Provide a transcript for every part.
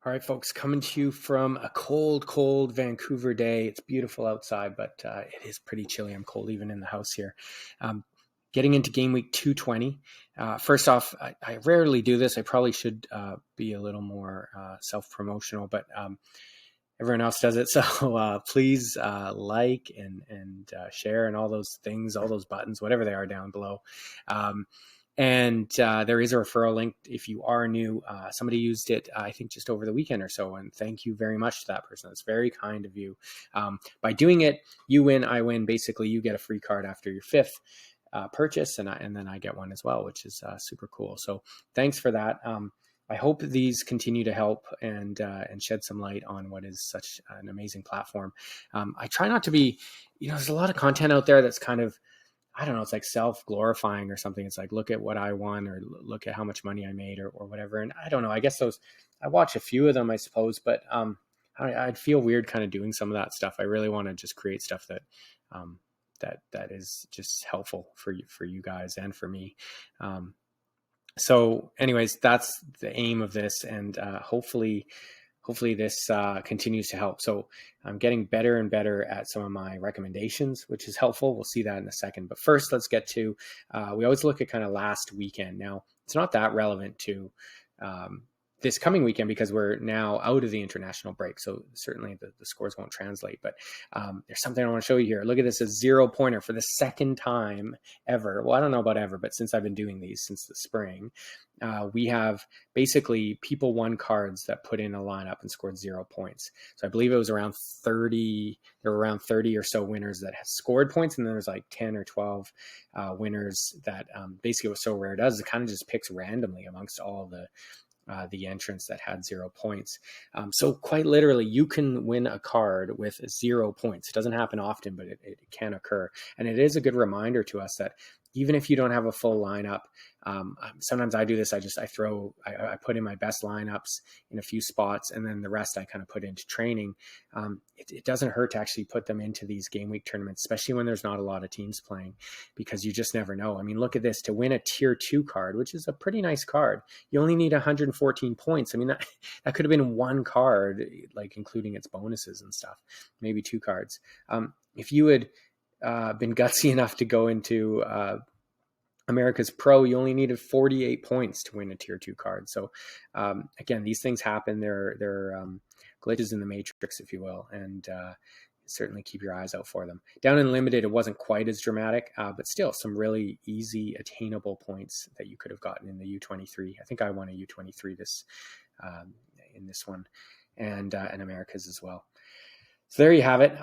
All right, folks, coming to you from a cold Vancouver day. It's beautiful outside, but it is pretty chilly. I'm cold even in the house here. Getting into game week 220. First off, I rarely do this. I probably should be a little more self-promotional, but everyone else does it. So please like and share and all those things, all those buttons, whatever they are down below. And there is a referral link if you are new. Somebody used it, I think, just over the weekend or so. And thank you very much to that person. That's very kind of you. By doing it, you win, I win. Basically, you get a free card after your fifth purchase, and then I get one as well, which is super cool. So thanks for that. I hope these continue to help and shed some light on what is such an amazing platform. I try not to be, there's a lot of content out there that's kind of, I don't know, it's like self-glorifying or something. It's like, look at what I won, or look at how much money I made, or whatever. And I don't know, I guess I watch a few of them, I suppose, but I'd feel weird kind of doing some of that stuff. I really want to just create stuff that that is just helpful for you guys and for me. So anyways, that's the aim of this. And hopefully this continues to help. So I'm getting better and better at some of my recommendations, which is helpful. We'll see that in a second. But first, let's get to, we always look at kind of last weekend. Now, it's not that relevant to this coming weekend because we're now out of the international break. So certainly the scores won't translate. But there's something I want to show you here. Look at this, a 0-pointer for the second time ever. Well, I don't know about ever, but since I've been doing these since the spring, we have basically people won cards that put in a lineup and scored 0 points. So I believe it was around 30. There were around 30 or so winners that had scored points, and then there's like 10 or 12 winners that basically what So Rare does, it kind of just picks randomly amongst all the entrants that had 0 points. So quite literally, you can win a card with 0 points. It doesn't happen often, but it can occur. And it is a good reminder to us that even if you don't have a full lineup, sometimes I do this. I put in my best lineups in a few spots, and then the rest I kind of put into training. It doesn't hurt to actually put them into these game week tournaments, especially when there's not a lot of teams playing, because you just never know. I mean, look at this. To win a tier 2 card, which is a pretty nice card, you only need 114 points. I mean, that could have been one card, like including its bonuses and stuff, maybe 2 cards. If you had been gutsy enough to go into America's Pro, you only needed 48 points to win a tier 2 card. So again, these things happen. They're glitches in the matrix, if you will, and certainly keep your eyes out for them. Down in limited, it wasn't quite as dramatic, but still some really easy attainable points that you could have gotten in the U23. I think I won a U23 in this one, and America's as well. So there you have it.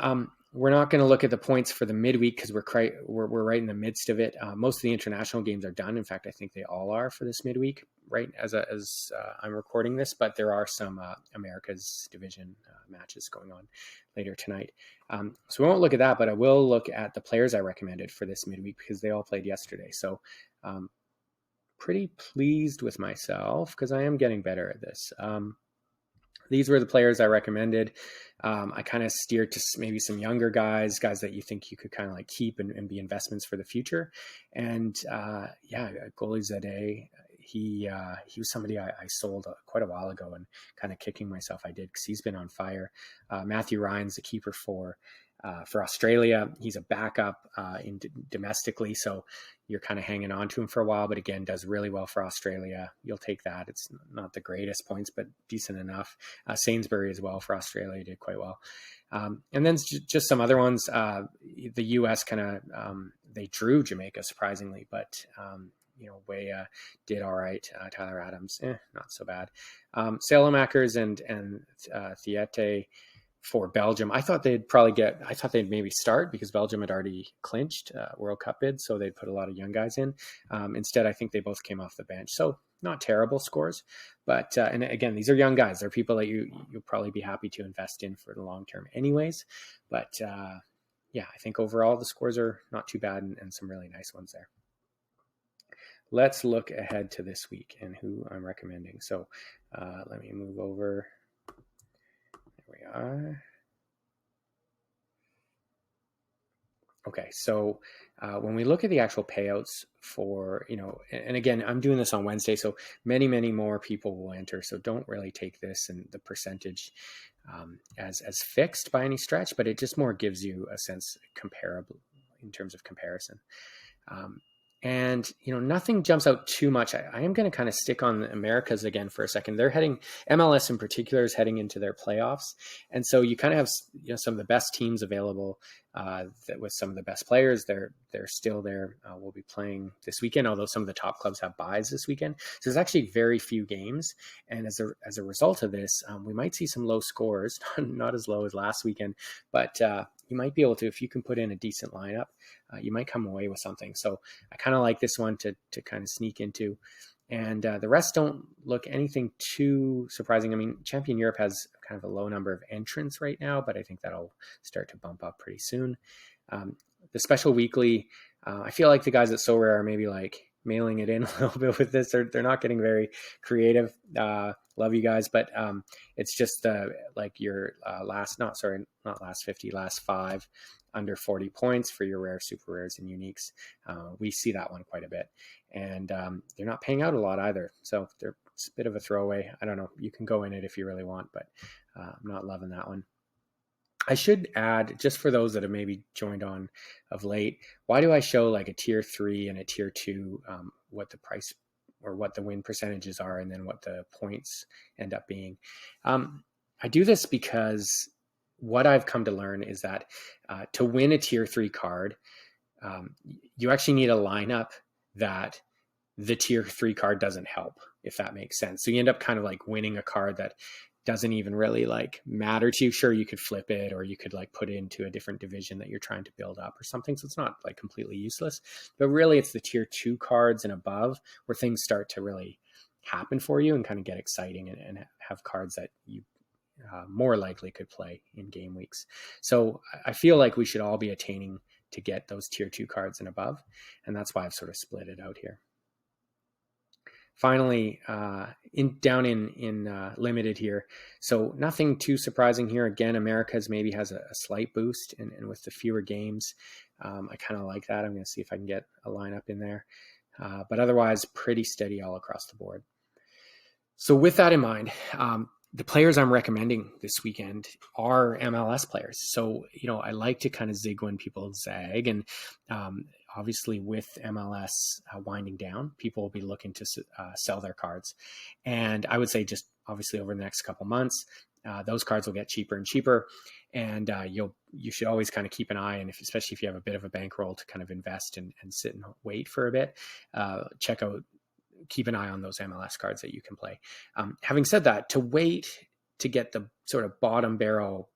We're not going to look at the points for the midweek because we're right in the midst of it. Most of the international games are done. In fact, I think they all are for this midweek, right, as I'm recording this. But there are some America's division matches going on later tonight. So we won't look at that, but I will look at the players I recommended for this midweek because they all played yesterday. So pretty pleased with myself because I am getting better at this. These were the players I recommended. I kind of steered to maybe some younger guys that you think you could kind of like keep and be investments for the future. And goalie Zade, he was somebody I sold quite a while ago, and kind of kicking myself I did because he's been on fire. Matthew Ryan's the keeper for Australia. He's a backup domestically, so you're kind of hanging on to him for a while, but again, does really well for Australia. You'll take that. It's not the greatest points, but decent enough. Sainsbury as well for Australia did quite well. And then just some other ones. The U.S. kind of, they drew Jamaica surprisingly, but Weah did all right. Tyler Adams, not so bad. Salemakers and Theate for Belgium. I thought they'd maybe start because Belgium had already clinched World Cup bid, so they'd put a lot of young guys in. Instead, I think they both came off the bench. So not terrible scores, but and again, these are young guys. They're people that you'll probably be happy to invest in for the long term anyways. But I think overall the scores are not too bad and some really nice ones there. Let's look ahead to this week and who I'm recommending. So let me move over. There we are. Okay, so when we look at the actual payouts for, and again, I'm doing this on Wednesday, so many more people will enter. So don't really take this and the percentage as fixed by any stretch, but it just more gives you a sense comparable in terms of comparison. And, nothing jumps out too much. I am going to kind of stick on the Americas again for a second. MLS in particular is heading into their playoffs. And so you kind of have, some of the best teams available with some of the best players. They're still there. We'll be playing this weekend, although some of the top clubs have buys this weekend. So there's actually very few games. And as a result of this, we might see some low scores, not as low as last weekend, but you might be able to, if you can put in a decent lineup, you might come away with something. So I kind of like this one to kind of sneak into. And the rest don't look anything too surprising. I mean, Champion Europe has kind of a low number of entrants right now, but I think that'll start to bump up pretty soon. The special weekly, I feel like the guys at Sorare are maybe like mailing it in a little bit with this. They're not getting very creative. Love you guys, but it's just like your last 5 under 40 points for your rare, super rares, and uniques. We see that one quite a bit, and they're not paying out a lot either. So they're a bit of a throwaway. I don't know. You can go in it if you really want, but I'm not loving that one. I should add, just for those that have maybe joined on of late, why do I show like a tier 3 and a tier 2, what the price or what the win percentages are, and then what the points end up being? I do this because what I've come to learn is that to win a tier 3 card, you actually need a lineup that the tier 3 card doesn't help, if that makes sense. So you end up kind of like winning a card that doesn't even really like matter to you. Sure, you could flip it, or you could like put it into a different division that you're trying to build up or something. So it's not like completely useless, but really it's the tier 2 cards and above where things start to really happen for you and kind of get exciting and have cards that you more likely could play in game weeks. So I feel like we should all be attaining to get those tier 2 cards and above. And that's why I've sort of split it out here. Finally, down in limited here. So nothing too surprising here. Again, Americas maybe has a slight boost, and with the fewer games, I kind of like that. I'm going to see if I can get a lineup in there. But otherwise, pretty steady all across the board. So with that in mind, the players I'm recommending this weekend are MLS players. So, I like to kind of zig when people zag. And obviously with MLS winding down, people will be looking to sell their cards. And I would say just obviously over the next couple months, those cards will get cheaper and cheaper. And you should always kind of keep an eye, and especially if you have a bit of a bankroll to kind of invest and sit and wait for a bit, keep an eye on those MLS cards that you can play. Having said that, to wait to get the sort of bottom barrel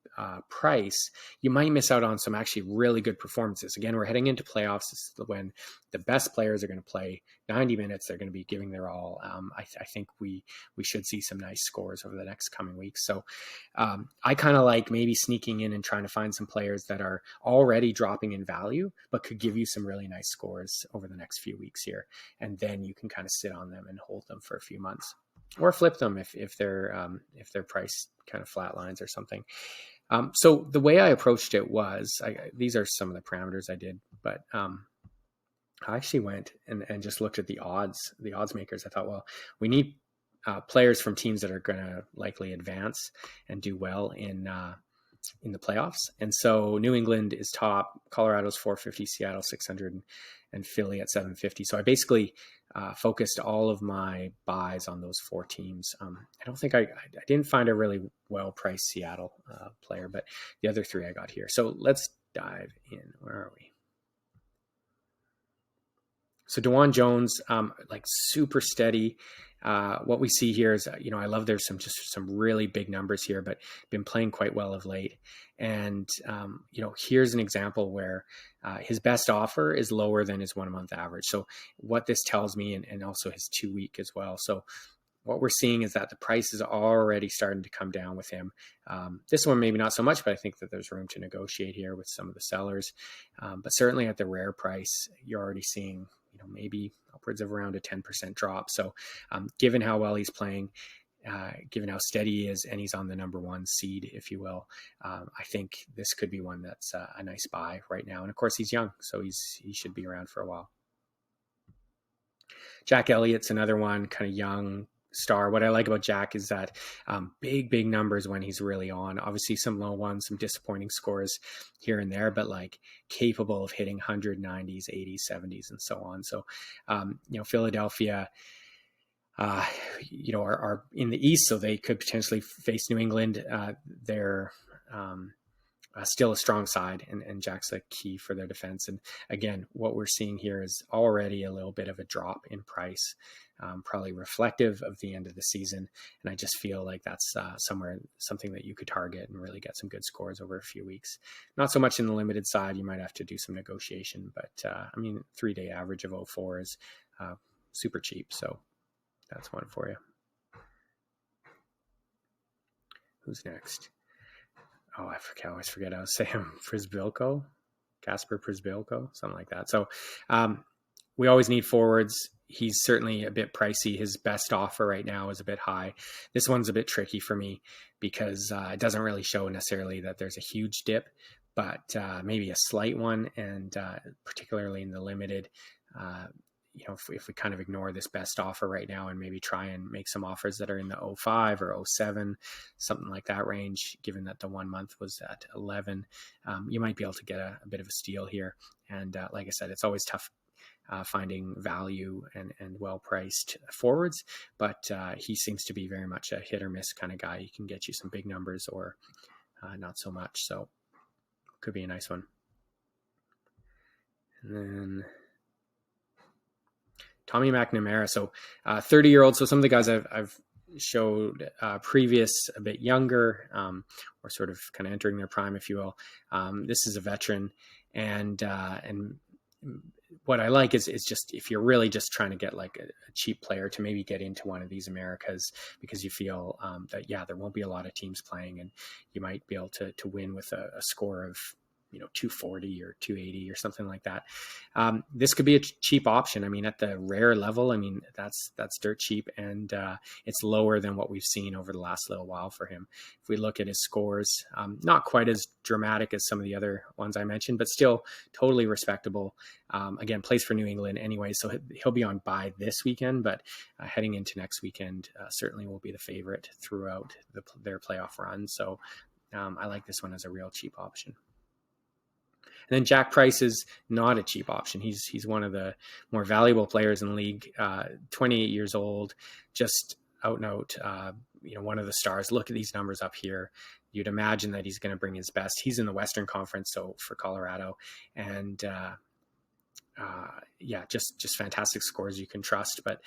price, you might miss out on some actually really good performances. Again, we're heading into playoffs. This is when the best players are going to play 90 minutes. They're going to be giving their all. I think we should see some nice scores over the next coming weeks. So I kind of like maybe sneaking in and trying to find some players that are already dropping in value, but could give you some really nice scores over the next few weeks here. And then you can kind of sit on them and hold them for a few months, or flip them if their price kind of flatlines or something. So the way I approached it was, these are some of the parameters I did, but I actually went and just looked at the odds makers. I thought, well, we need players from teams that are going to likely advance and do well in the playoffs. And so New England is top, Colorado's 450, Seattle 600, and Philly at 750. So I basically focused all of my buys on those 4 teams. I didn't find a really well-priced Seattle player, but the other 3 I got here. So let's dive in. Where are we? So Dwan Jones, like super steady. What we see here is, I love there's some really big numbers here, but been playing quite well of late. And, here's an example where his best offer is lower than his 1 month average. So what this tells me, and also his 2 week as well. So what we're seeing is that the price is already starting to come down with him. This one, maybe not so much, but I think that there's room to negotiate here with some of the sellers. But certainly at the rare price, you're already seeing, maybe upwards of around a 10% drop. So given how well he's playing, given how steady he is, and he's on the number 1 seed, if you will. I think this could be one that's a nice buy right now. And of course, he's young, so he should be around for a while. Jack Elliott's another one, kind of young star. What I like about Jack is that big numbers when he's really on. Obviously, some low ones, some disappointing scores here and there, but like capable of hitting 190s, 80s, 70s, and so on. So, Philadelphia, are in the East, so they could potentially face New England. They're still a strong side, and Jack's a key for their defense. And again, what we're seeing here is already a little bit of a drop in price, probably reflective of the end of the season. And I just feel like that's something that you could target and really get some good scores over a few weeks. Not so much in the limited side. You might have to do some negotiation, but 3-day average of 0.4 is super cheap. So that's one for you. Who's next? Oh, I always forget. I was saying Kasper Przybylko, something like that. So we always need forwards. He's certainly a bit pricey. His best offer right now is a bit high. This one's a bit tricky for me because it doesn't really show necessarily that there's a huge dip, but maybe a slight one. And particularly in the limited, if we kind of ignore this best offer right now and maybe try and make some offers that are in the 0.5 or 0.7, something like that range, given that the 1 month was at 11, you might be able to get a bit of a steal here. And like I said, it's always tough finding value and well-priced forwards, but he seems to be very much a hit or miss kind of guy. He can get you some big numbers or not so much. So could be a nice one. And then Tommy Mcnamara, so 30-year-old. So some of the guys I've showed previous, a bit younger, or sort of kind of entering their prime, if you will. This is a veteran, and what I like is just if you're really just trying to get like a cheap player to maybe get into one of these Americas because you feel that there won't be a lot of teams playing, and you might be able to win with a score of 240 or 280 or something like that. This could be a cheap option. I mean, at the rare level, that's dirt cheap, and it's lower than what we've seen over the last little while for him. If we look at his scores, not quite as dramatic as some of the other ones I mentioned, but still totally respectable. Again, plays for New England anyway, so he'll be on bye this weekend, but heading into next weekend, certainly will be the favorite throughout their playoff run. So I like this one as a real cheap option. And then Jack Price is not a cheap option. He's one of the more valuable players in the league. 28 years old, just out and out. One of the stars. Look at these numbers up here. You'd imagine that he's going to bring his best. He's in the Western Conference, so for Colorado, and just fantastic scores you can trust. But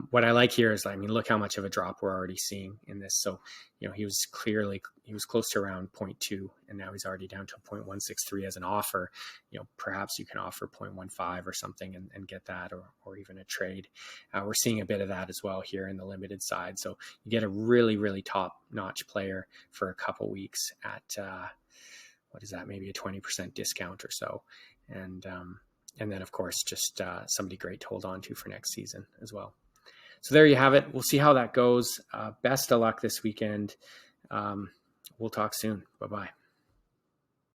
what I like here is, look how much of a drop we're already seeing in this. So, he was close to around 0.2, and now he's already down to 0.163 as an offer. Perhaps you can offer 0.15 or something and get that, or even a trade. We're seeing a bit of that as well here in the limited side. So you get a really, really top-notch player for a couple weeks at, what is that, maybe a 20% discount or so. And then, of course, just somebody great to hold on to for next season as well. So there you have it. We'll see how that goes. Best of luck this weekend. We'll talk soon. Bye-bye.